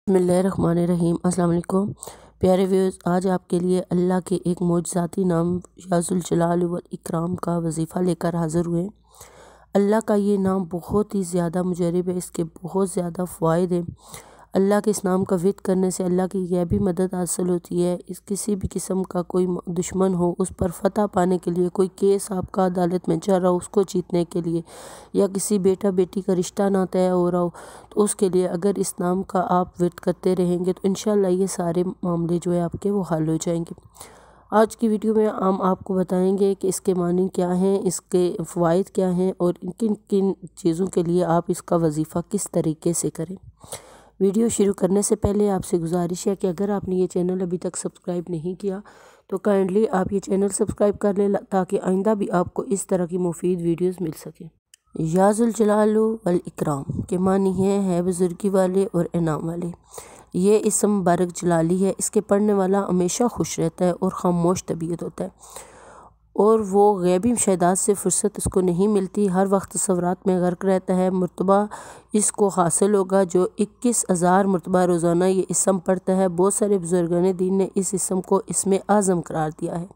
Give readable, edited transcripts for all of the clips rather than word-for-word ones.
बिस्मिल्लाहिर्रहमानिर्रहीम। अस्सलाम वालेकुम प्यारे व्यूअर्स, आज आपके लिए अल्लाह के एक मोजज़ाती नाम या ज़ुल जलाल वल इकराम का वजीफ़ा लेकर हाज़िर हुए। अल्लाह का ये नाम बहुत ही ज़्यादा मुजरब है, इसके बहुत ज़्यादा फ़वाइद हैं। अल्लाह के इस नाम का विर्द करने से अल्लाह की गैबी मदद हासिल होती है। इस किसी भी किस्म का कोई दुश्मन हो, उस पर फतह पाने के लिए, कोई केस आपका अदालत में चल रहा हो उसको जीतने के लिए, या किसी बेटा बेटी का रिश्ता ना तय हो रहा हो तो उसके लिए अगर इस नाम का आप विर्द करते रहेंगे तो इंशाअल्लाह ये सारे मामले जो है आपके वो हल हो जाएंगे। आज की वीडियो में हम आपको बताएंगे कि इसके मानी क्या हैं, इसके फ़वाइद क्या हैं और किन किन चीज़ों के लिए आप इसका वजीफ़ा किस तरीके से करें। वीडियो शुरू करने से पहले आपसे गुजारिश है कि अगर आपने ये चैनल अभी तक सब्सक्राइब नहीं किया तो काइंडली आप ये चैनल सब्सक्राइब कर लें ताकि आइंदा भी आपको इस तरह की मुफीद वीडियोस मिल सकें। या ज़ुल जलाल वल इकराम के मानी है बुजुर्गी वाले और इनाम वाले। ये इसम मुबारक जलाली है, इसके पढ़ने वाला हमेशा खुश रहता है और खामोश तबीयत होता है और वो गैबी मुशाहिदात से फ़ुर्सत इसको नहीं मिलती, हर वक्त तसव्वुरात में गर्क रहता है। मरतबा इसको हासिल होगा जो 21,000 मरतबा रोज़ाना ये इसम पढ़ता है। बहुत सारे बुजुर्गान दीन ने इस इसम को इसमें आज़म करार दिया है।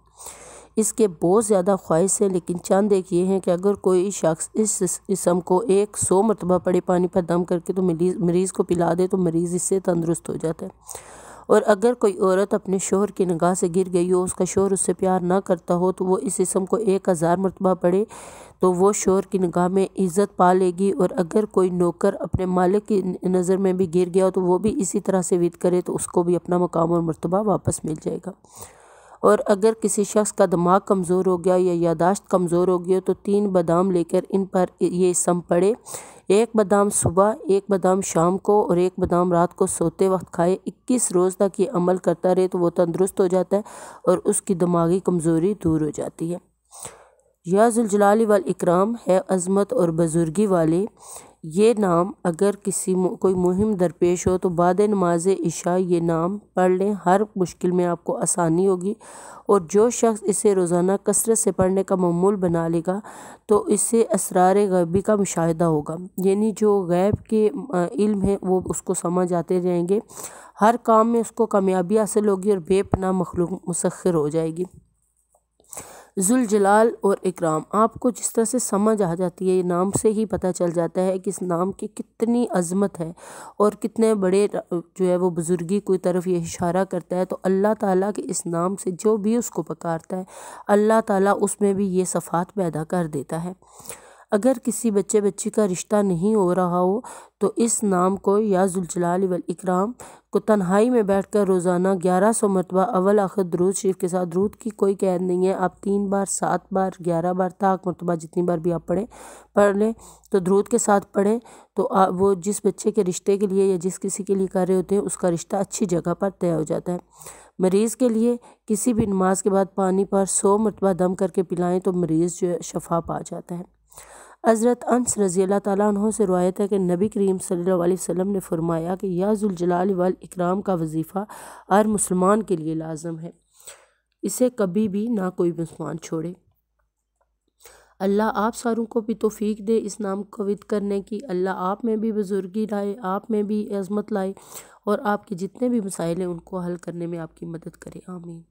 इसके बहुत ज़्यादा ख्वाहिश है, लेकिन चंद एक ये हैं कि अगर कोई शख्स इस इसम को 100 मरतबा पड़े पानी पर दम करके तो मरीज़ को पिला दे तो मरीज़ इससे तंदुरुस्त हो जाता है। और अगर कोई औरत अपने शोहर की निगाह से गिर गई हो, उसका शोहर उससे प्यार ना करता हो तो वो इस इसम को 1000 मरतबा पढ़े तो वो शोहर की निगाह में इज़्ज़त पा लेगी। और अगर कोई नौकर अपने मालिक की नज़र में भी गिर गया हो तो वो भी इसी तरह से विद करे तो उसको भी अपना मकाम और मरतबा वापस मिल जाएगा। और अगर किसी शख्स का दिमाग कमज़ोर हो गया या यादाश्त कमज़ोर हो गई हो तो 3 बादाम लेकर इन पर ये इसम पढ़े। 1 बादाम सुबह, 1 बादाम शाम को और 1 बादाम रात को सोते वक्त खाए। 21 रोज़ तक ये अमल करता रहे तो वो तंदुरुस्त हो जाता है और उसकी दिमागी कमज़ोरी दूर हो जाती है। या ज़ुल जलाल वल इकराम है अज़मत और बुजुर्गी वाले। ये नाम अगर कोई मुहिम दरपेश हो तो बाद नमाज इशा ये नाम पढ़ लें, हर मुश्किल में आपको आसानी होगी। और जो शख्स इसे रोज़ाना कसरत से पढ़ने का मामूल बना लेगा तो इससे असरार गैबी का मुशाहिदा होगा, यानी जो गैब के इल्म है वो उसको समझ आते जाएंगे। हर काम में उसको कामयाबी हासिल होगी और बेपनाह मखलूक मुसख्खर हो जाएगी। ज़ुल जलाल और इकराम आपको जिस तरह से समझ आ जाती है, ये नाम से ही पता चल जाता है कि इस नाम की कितनी अज़मत है और कितने बड़े जो है वो बुजुर्गी की तरफ ये इशारा करता है। तो अल्लाह ताला के इस नाम से जो भी उसको पुकारता है अल्लाह ताला उसमें भी ये सफ़ात पैदा कर देता है। अगर किसी बच्चे बच्ची का रिश्ता नहीं हो रहा हो तो इस नाम को या ज़ुल जलाल वल इकराम को तन्हाई में बैठकर रोज़ाना 1100 मरतबा अव्वल आखिर दरूद शरीफ के साथ, दरूद की कोई कैद नहीं है, आप 3 बार, 7 बार, 11 बार ताक मरतबा जितनी बार भी आप पढ़ लें तो दरूद के साथ पढ़ें तो वो जिस बच्चे के रिश्ते के लिए या जिस किसी के लिए कर रहे होते हैं उसका रिश्ता अच्छी जगह पर तय हो जाता है। मरीज़ के लिए किसी भी नमाज के बाद पानी पर 100 मरतबा दम करके पिलाएं तो मरीज़ जो है शफा पा जाता है। हज़रत अनस रज़ी अल्लाह ताला अन्हु से रिवायत है कि नबी करीम सल्लल्लाहु अलैहि वसल्लम ने फरमाया कि या ज़ुल जलाल वल इकराम का वजीफ़ा हर मुसलमान के लिए लाजम है, इसे कभी भी ना कोई मुसलमान छोड़े। अल्लाह आप सारों को भी तौफीक दे इस नाम को विद करने की। अल्लाह आप में भी बुजुर्गी लाए, आप में भी अज़मत लाए और आपके जितने भी मसाइल हैं उनको हल करने में आपकी मदद करे। आमीन।